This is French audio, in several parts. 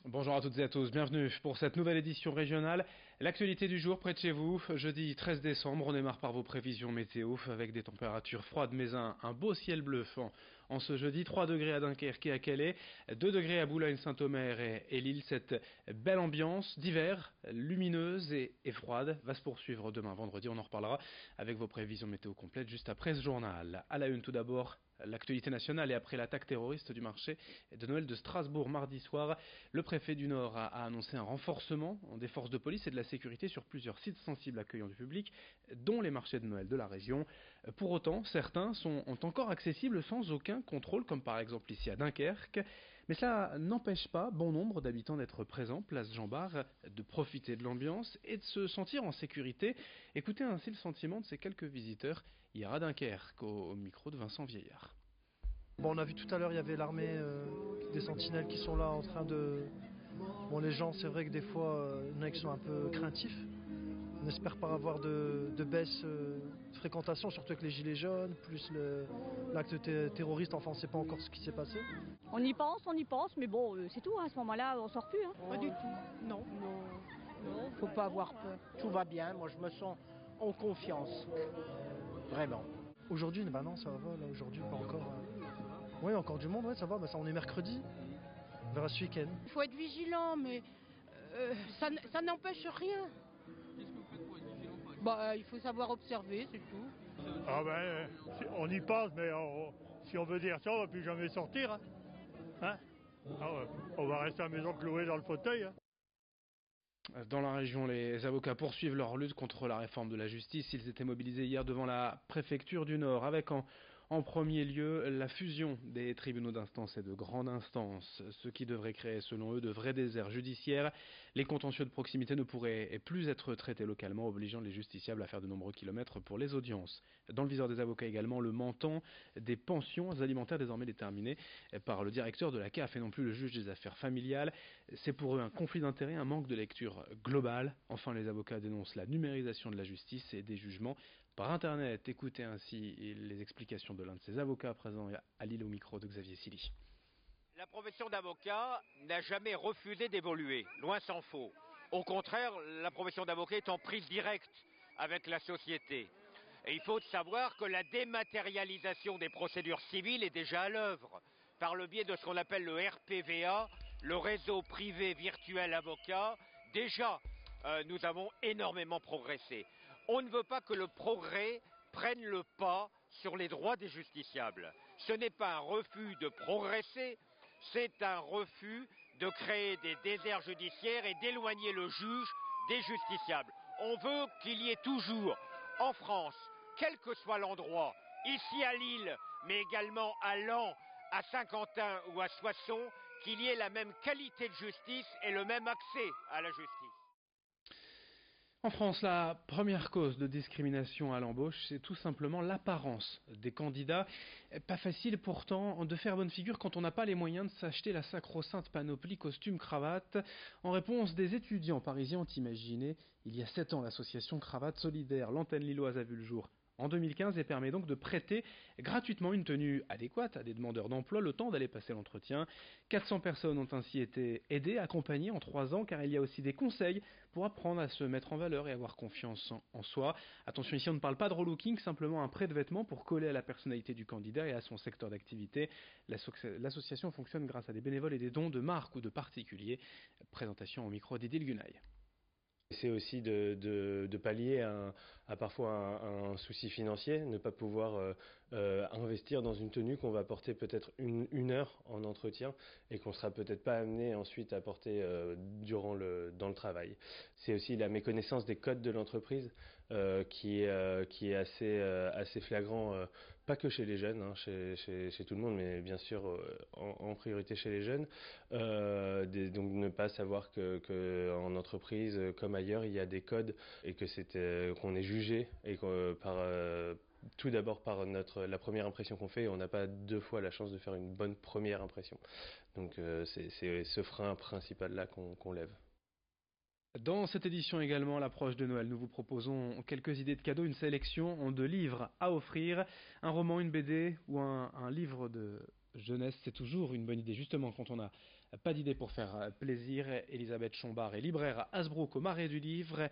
Bonjour à toutes et à tous, bienvenue pour cette nouvelle édition régionale. L'actualité du jour près de chez vous, jeudi 13 décembre, on démarre par vos prévisions météo avec des températures froides mais un beau ciel bleu en ce jeudi. 3 degrés à Dunkerque et à Calais, 2 degrés à Boulogne-Saint-Omer et Lille. Cette belle ambiance d'hiver, lumineuse et froide, va se poursuivre demain vendredi. On en reparlera avec vos prévisions météo complètes juste après ce journal. À la une tout d'abord, l'actualité nationale et après l'attaque terroriste du marché de Noël de Strasbourg mardi soir, le préfet du Nord a annoncé un renforcement des forces de police et de la sécurité sur plusieurs sites sensibles accueillant du public, dont les marchés de Noël de la région. Pour autant, certains sont encore accessibles sans aucun contrôle, comme par exemple ici à Dunkerque. Mais cela n'empêche pas bon nombre d'habitants d'être présents, place Jean Bart, de profiter de l'ambiance et de se sentir en sécurité. Écoutez ainsi le sentiment de ces quelques visiteurs hier à Dunkerque, au micro de Vincent Vieillard. Bon, on a vu tout à l'heure, il y avait l'armée des sentinelles qui sont là en train de... Bon, les gens, c'est vrai que des fois, il y en a qui sont un peu craintifs. On espère pas avoir de baisse de fréquentation, surtout avec les gilets jaunes, plus l'acte terroriste, enfin on ne sait pas encore ce qui s'est passé. On y pense, mais bon, c'est tout, hein, à ce moment-là, on sort plus. Hein. Pas du tout, non. Faut pas avoir peur. Tout va bien, moi je me sens en confiance. Vraiment. Aujourd'hui, bah non, ça va, là, aujourd'hui, pas encore. Oui, encore du monde, ouais, ça va, bah ça, on est mercredi. On verra ce week-end. Il faut être vigilant, mais ça n'empêche rien. Qu'est-ce que vous faites pour être vigilant? Bah, il faut savoir observer, c'est tout. Ah ben, on y pense, mais si on veut dire ça, on va plus jamais sortir. Hein on va rester à la maison cloué dans le fauteuil. Hein. Dans la région, les avocats poursuivent leur lutte contre la réforme de la justice. Ils étaient mobilisés hier devant la préfecture du Nord, avec en premier lieu la fusion des tribunaux d'instance et de grande instance, ce qui devrait créer selon eux de vrais déserts judiciaires. Les contentieux de proximité ne pourraient plus être traités localement, obligeant les justiciables à faire de nombreux kilomètres pour les audiences. Dans le viseur des avocats également, le montant des pensions alimentaires désormais déterminées par le directeur de la CAF et non plus le juge des affaires familiales. C'est pour eux un conflit d'intérêts, un manque de lecture globale. Enfin, les avocats dénoncent la numérisation de la justice et des jugements par Internet. Écoutez ainsi les explications de l'un de ces avocats présents à Lille au micro de Xavier Silly. La profession d'avocat n'a jamais refusé d'évoluer, loin s'en faut. Au contraire, la profession d'avocat est en prise directe avec la société. Et il faut savoir que la dématérialisation des procédures civiles est déjà à l'œuvre par le biais de ce qu'on appelle le RPVA, le réseau privé virtuel avocat. Déjà, nous avons énormément progressé. On ne veut pas que le progrès prenne le pas sur les droits des justiciables. Ce n'est pas un refus de progresser, c'est un refus de créer des déserts judiciaires et d'éloigner le juge des justiciables. On veut qu'il y ait toujours, en France, quel que soit l'endroit, ici à Lille, mais également à Laon, à Saint-Quentin ou à Soissons, qu'il y ait la même qualité de justice et le même accès à la justice. En France, la première cause de discrimination à l'embauche, c'est tout simplement l'apparence des candidats. Pas facile pourtant de faire bonne figure quand on n'a pas les moyens de s'acheter la sacro-sainte panoplie costume-cravate. En réponse, des étudiants parisiens ont imaginé, il y a 7 ans, l'association Cravate Solidaire. L'antenne lilloise a vu le jour en 2015 et permet donc de prêter gratuitement une tenue adéquate à des demandeurs d'emploi le temps d'aller passer l'entretien. 400 personnes ont ainsi été aidées, accompagnées en 3 ans, car il y a aussi des conseils pour apprendre à se mettre en valeur et avoir confiance en soi. Attention, ici on ne parle pas de relooking, simplement un prêt de vêtements pour coller à la personnalité du candidat et à son secteur d'activité. L'association fonctionne grâce à des bénévoles et des dons de marques ou de particuliers. Présentation au micro d'Idil Gunaï. C'est aussi de pallier à parfois un souci financier, ne pas pouvoir investir dans une tenue qu'on va porter peut-être une heure en entretien et qu'on sera peut-être pas amené ensuite à porter dans le travail. C'est aussi la méconnaissance des codes de l'entreprise qui est assez flagrant, pas que chez les jeunes, hein, chez tout le monde, mais bien sûr en priorité chez les jeunes. Donc ne pas savoir que en entreprise comme ailleurs il y a des codes et que qu'on est jugé et que tout d'abord par la première impression qu'on fait, on n'a pas 2 fois la chance de faire une bonne première impression. Donc c'est ce frein principal là qu'on lève. Dans cette édition également, à l'approche de Noël, nous vous proposons quelques idées de cadeaux, une sélection de livres à offrir, un roman, une BD ou un livre de jeunesse. C'est toujours une bonne idée, justement, quand on a Pas d'idée pour faire plaisir. Elisabeth Chombard est libraire à Hasbrook au Marais du Livre.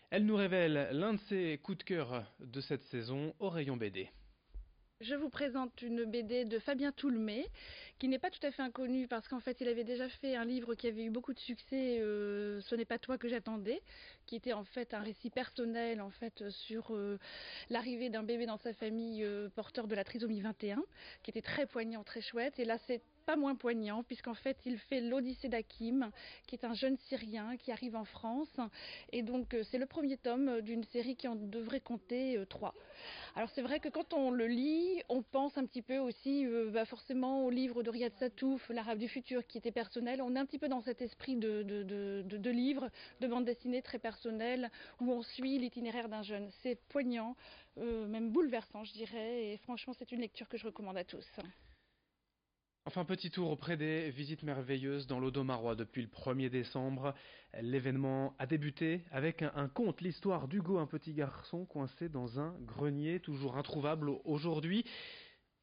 Elle nous révèle l'un de ses coups de cœur de cette saison au rayon BD. Je vous présente une BD de Fabien Toulmé, qui n'est pas tout à fait inconnu parce qu'en fait il avait déjà fait un livre qui avait eu beaucoup de succès, Ce n'est pas toi que j'attendais, qui était en fait un récit personnel en fait sur l'arrivée d'un bébé dans sa famille porteur de la trisomie 21, qui était très poignant, très chouette. Et là c'est pas moins poignant puisqu'en fait il fait l'Odyssée d'Hakim, qui est un jeune Syrien qui arrive en France, et donc c'est le premier tome d'une série qui en devrait compter 3. Alors c'est vrai que quand on le lit, on pense un petit peu aussi forcément au livre de Riyad Satouf, L'Arabe du futur, qui était personnel. On est un petit peu dans cet esprit de livre, de bande dessinée très personnelle, où on suit l'itinéraire d'un jeune. C'est poignant, même bouleversant je dirais, et franchement c'est une lecture que je recommande à tous. Enfin, petit tour auprès des visites merveilleuses dans l'Audomarois depuis le 1er décembre. L'événement a débuté avec un conte, l'histoire d'Hugo, un petit garçon coincé dans un grenier, toujours introuvable aujourd'hui.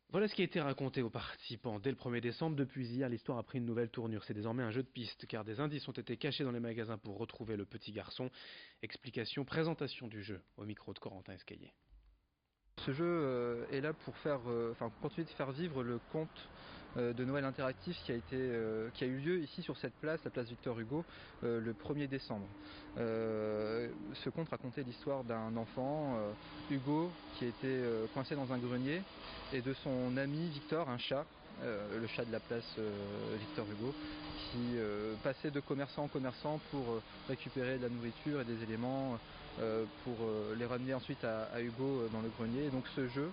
Voilà ce qui a été raconté aux participants dès le 1er décembre. Depuis hier, l'histoire a pris une nouvelle tournure. C'est désormais un jeu de piste, car des indices ont été cachés dans les magasins pour retrouver le petit garçon. Explication, présentation du jeu au micro de Corentin Escaillé. Ce jeu est là pour continuer de faire vivre le conte de Noël interactif qui a eu lieu ici sur cette place, la place Victor Hugo, le 1er décembre. Ce conte racontait l'histoire d'un enfant, Hugo, qui était coincé dans un grenier, et de son ami Victor, un chat, le chat de la place Victor Hugo, qui passait de commerçant en commerçant pour récupérer de la nourriture et des éléments pour les ramener ensuite à Hugo dans le grenier. Et donc ce jeu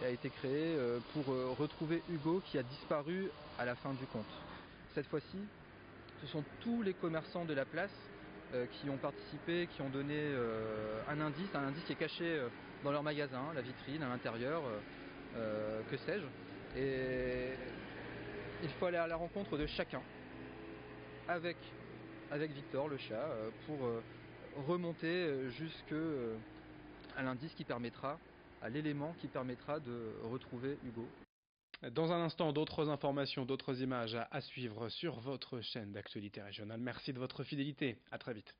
a été créé pour retrouver Hugo qui a disparu à la fin du conte. Cette fois-ci, ce sont tous les commerçants de la place qui ont participé, qui ont donné un indice qui est caché dans leur magasin, la vitrine, à l'intérieur, que sais-je. Et il faut aller à la rencontre de chacun avec Victor, le chat, pour remonter à l'indice qui permettra, à l'élément qui permettra de retrouver Hugo. Dans un instant, d'autres informations, d'autres images à suivre sur votre chaîne d'actualité régionale. Merci de votre fidélité. À très vite.